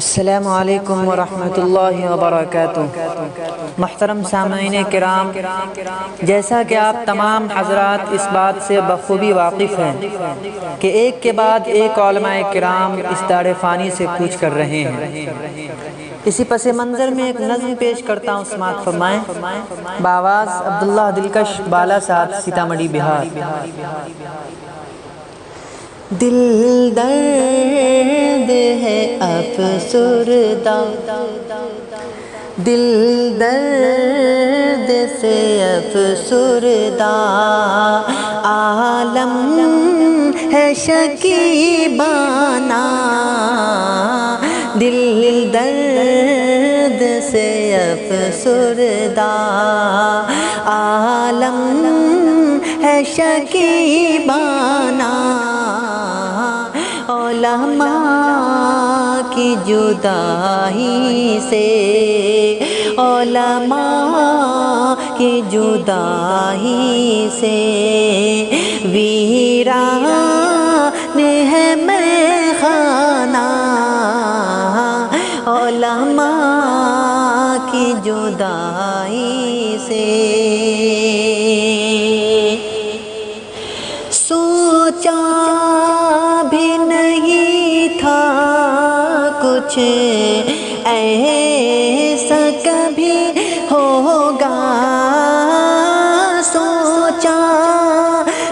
السلام علیکم ورحمۃ اللہ وبرکاتہ۔ محترم سامعین کرام، جیسا کہ آپ تمام حضرات اس بات سے بخوبی واقف ہیں کہ ایک کے بعد ایک علماء کرام اس دار فانی سے کوچ کر رہے ہیں، اسی پس منظر میں ایک نظم پیش کرتا ہوں، سماعت فرمائیں۔ بآواز عبداللہ دلکش بالاساد، سیتامڑھی، بہار۔ دل درد ہے افسردہ، دل درد سے افسردہ، عالم ہے شکیبانہ، دل درد سے افسردہ، عالم ہے شکیبانہ، علماء کی جدائی سے، علماء کی جدائی سے، ویران ہے میخانہ، علماء کی جدائی سے۔ سوچا بھی نہیں تھا کچھ ایسا کبھی ہوگا، سوچا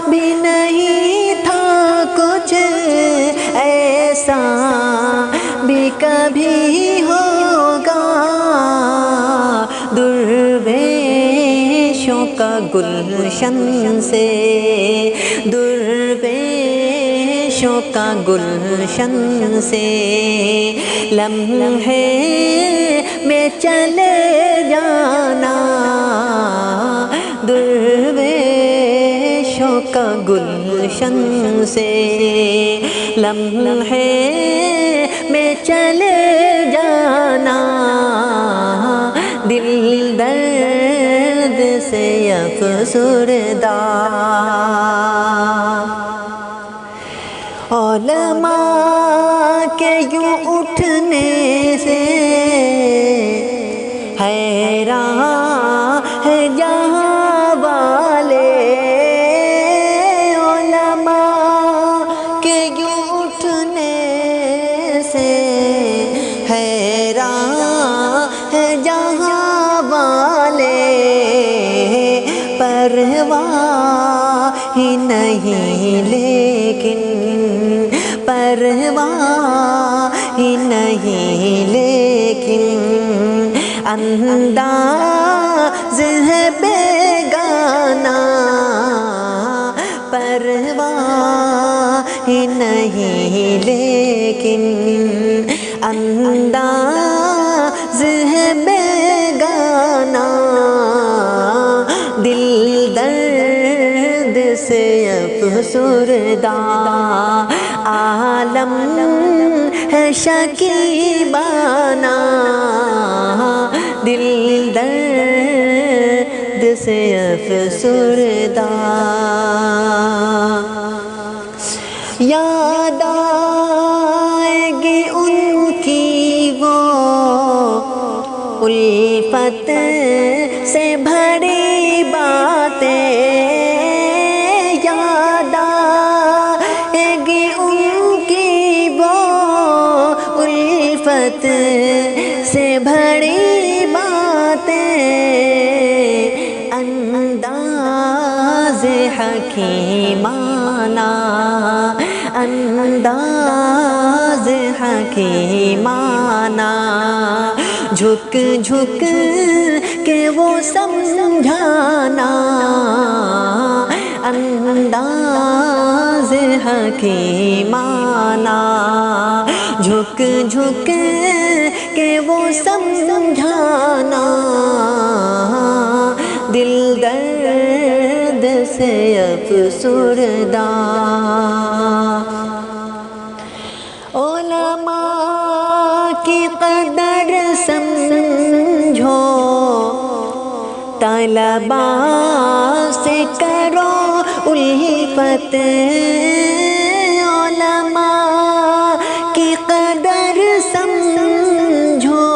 بھی نہیں تھا کچھ ایسا بھی کبھی ہوگا، درویشوں کا گلشن سے، درویشوں کا گلشن سے، لمحے میں چلے جانا، درویشوں کا گلشن سے، لمحے میں چلے جانا، دل درد سے افسردہ، علماء کے یوں اٹھنے سے حیران ہے جہاں والے، علماء کے یوں اٹھنے سے حیران ہے جہاں والے، پرواہ ہی نہیں لیکن، پرواہ ہی نہیں لیکن، انداز ہے بیگانہ، پرواہ ہی نہیں لیکن، انداز ہے بیگانہ، دل درد سے افسردہ، عالم ہے شکیبانہ، دل درد سے افسردہ، یاد آئے گی ان کی وہ الفت سے بھری باتیں، یاد آئے گی ان کی وہ الفت سے بھری باتیں، انداز حکیمانہ، انداز حکیمانہ، جھک جھک کے وہ سمجھانا، انداز حکیمانہ، جھک جھک کے وہ سمجھانا، دل درد سے افسردہ، طلبا سے کرو الفت، علماء کی قدر سمجھو،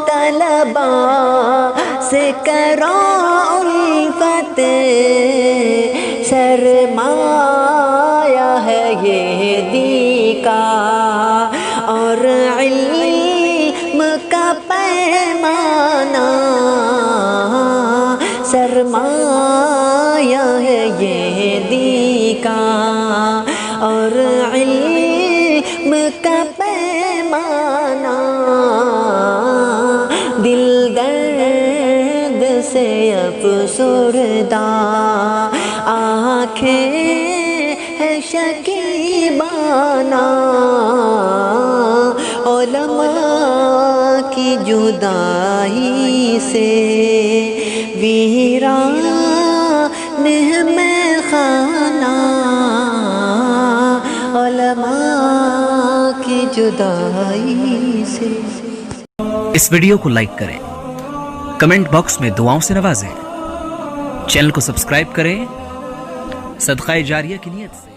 طلبا سے کرو الفت، سرمایہ ہے یہ دی کا اور علم کا پیمانہ، سرمایہ ہے یہ دی کا اور علم کا پیمانہ، دل درد سے افسردہ آنکھیں ہے شکیبانہ، علماء کی جدائی سے ویران ہے میں خانہ، علماء کی جدائی سے۔ اس ویڈیو کو لائک کریں، کمنٹ باکس میں دعاؤں سے نوازیں، چینل کو سبسکرائب کریں صدقہ جاریہ کی نیت سے۔